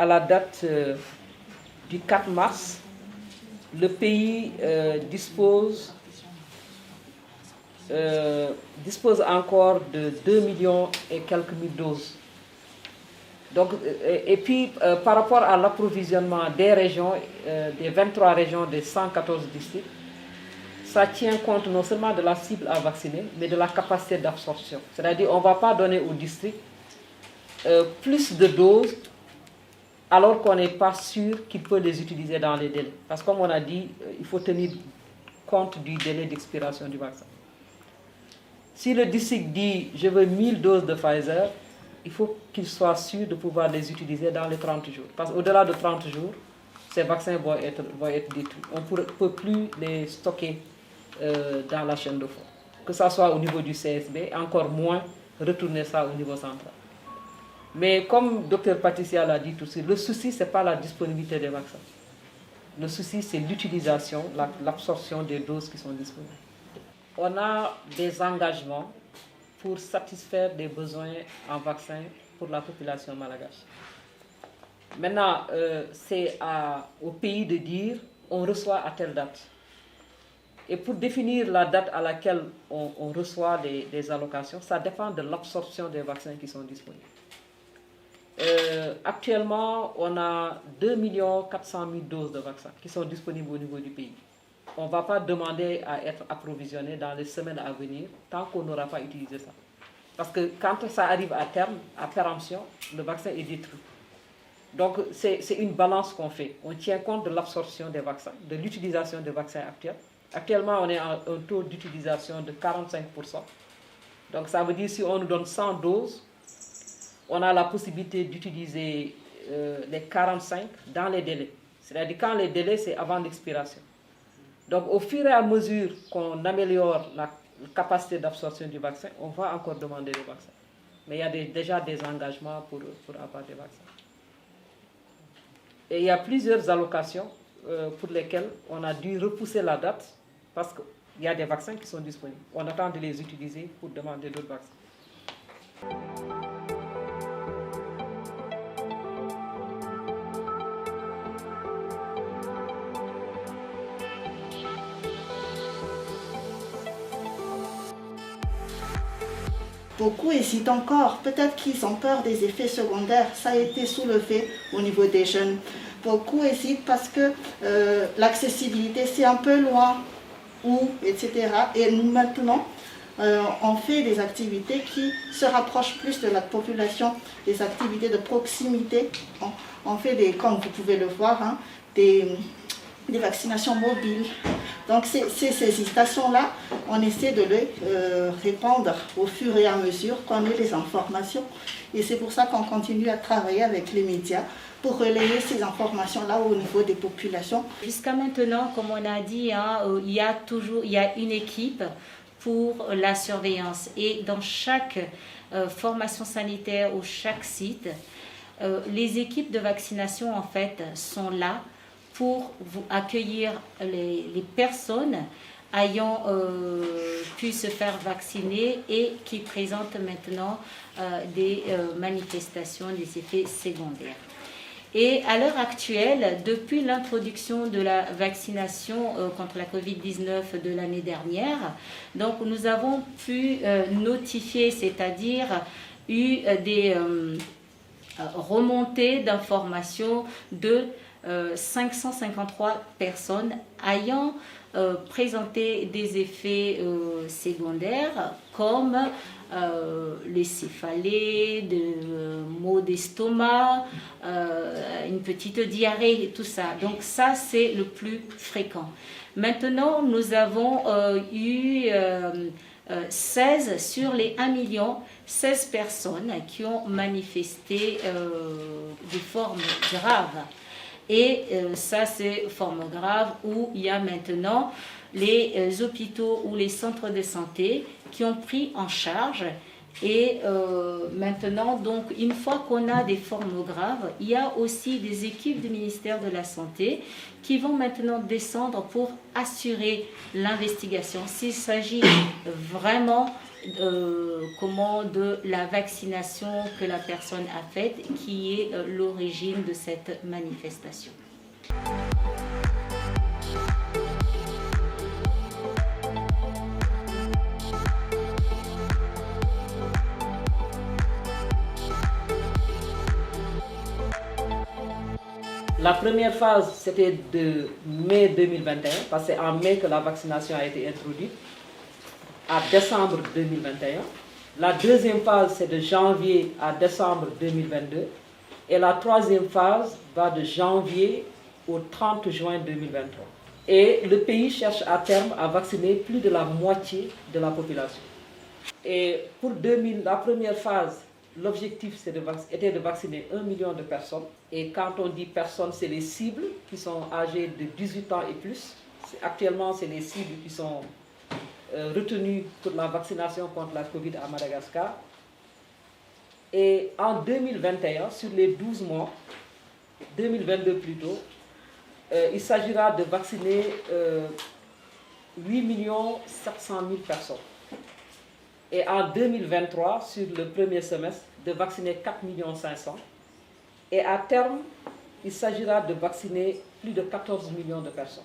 à la date du 4 mars, le pays dispose encore de 2 millions et quelques mille doses. Donc, et puis, par rapport à l'approvisionnement des régions, des 23 régions, des 114 districts, ça tient compte non seulement de la cible à vacciner, mais de la capacité d'absorption. C'est-à-dire qu'on ne va pas donner aux districts plus de doses alors qu'on n'est pas sûr qu'il peut les utiliser dans les délais. Parce que comme on a dit, il faut tenir compte du délai d'expiration du vaccin. Si le district dit « je veux 1000 doses de Pfizer », il faut qu'il soit sûr de pouvoir les utiliser dans les 30 jours. Parce qu'au-delà de 30 jours, ces vaccins vont être détruits. On ne peut plus les stocker dans la chaîne de fond. Que ce soit au niveau du CSB, encore moins retourner ça au niveau central. Mais comme Dr Patricia l'a dit tout de suite, le souci, ce n'est pas la disponibilité des vaccins. Le souci, c'est l'utilisation, l'absorption des doses qui sont disponibles. On a des engagements pour satisfaire des besoins en vaccins pour la population malgache. Maintenant, c'est au pays de dire on reçoit à telle date. Et pour définir la date à laquelle on reçoit des allocations, ça dépend de l'absorption des vaccins qui sont disponibles. Actuellement, on a 2 400 000 doses de vaccins qui sont disponibles au niveau du pays. On ne va pas demander à être approvisionné dans les semaines à venir tant qu'on n'aura pas utilisé ça. Parce que quand ça arrive à terme, à péremption, le vaccin est détruit. Donc c'est une balance qu'on fait. On tient compte de l'absorption des vaccins, de l'utilisation des vaccins actuels. Actuellement, on est à un taux d'utilisation de 45%. Donc ça veut dire si on nous donne 100 doses, on a la possibilité d'utiliser les 45 dans les délais. C'est-à-dire quand les délais, c'est avant l'expiration. Donc au fur et à mesure qu'on améliore la capacité d'absorption du vaccin, on va encore demander des vaccins. Mais il y a déjà des engagements pour avoir des vaccins. Et il y a plusieurs allocations pour lesquelles on a dû repousser la date parce qu'il y a des vaccins qui sont disponibles. On attend de les utiliser pour demander d'autres vaccins. Beaucoup hésitent encore, peut-être qu'ils ont peur des effets secondaires, ça a été soulevé au niveau des jeunes. Beaucoup hésitent parce que l'accessibilité c'est un peu loin, etc. Et nous maintenant, on fait des activités qui se rapprochent plus de la population, des activités de proximité. On fait, comme vous pouvez le voir, hein, des vaccinations mobiles. Donc ces hésitations-là, on essaie de les répandre au fur et à mesure qu'on ait les informations. Et c'est pour ça qu'on continue à travailler avec les médias pour relayer ces informations-là au niveau des populations. Jusqu'à maintenant, comme on a dit, hein, il y a une équipe pour la surveillance. Et dans chaque formation sanitaire ou chaque site, les équipes de vaccination en fait sont là pour vous accueillir les personnes ayant pu se faire vacciner et qui présentent maintenant des manifestations, des effets secondaires. Et à l'heure actuelle, depuis l'introduction de la vaccination contre la Covid-19 de l'année dernière, donc nous avons pu notifier, c'est-à-dire eu des remontées d'informations de 553 personnes ayant présenté des effets secondaires comme les céphalées, de maux d'estomac, une petite diarrhée, tout ça. Donc ça, c'est le plus fréquent. Maintenant, nous avons eu 16 sur les 1 million, 16 personnes qui ont manifesté des formes graves. Et ça, c'est forme grave où il y a maintenant les hôpitaux ou les centres de santé qui ont pris en charge. Et maintenant, donc, une fois qu'on a des formes graves, il y a aussi des équipes du ministère de la Santé qui vont maintenant descendre pour assurer l'investigation. S'il s'agit vraiment de la vaccination que la personne a faite qui est l'origine de cette manifestation. La première phase, c'était de mai 2021, parce que c'est en mai que la vaccination a été introduite, à décembre 2021. La deuxième phase, c'est de janvier à décembre 2022. Et la troisième phase va de janvier au 30 juin 2023. Et le pays cherche à terme à vacciner plus de la moitié de la population. Et pour la première phase, l'objectif était de vacciner 1 million de personnes. Et quand on dit personnes, c'est les cibles qui sont âgées de 18 ans et plus. Actuellement, c'est les cibles qui sont retenues pour la vaccination contre la Covid à Madagascar. Et en 2021, sur les 12 mois, 2022 plutôt, il s'agira de vacciner 8 700 000 personnes. Et en 2023, sur le premier semestre, de vacciner 4 500 000. Et à terme, il s'agira de vacciner plus de 14 millions de personnes.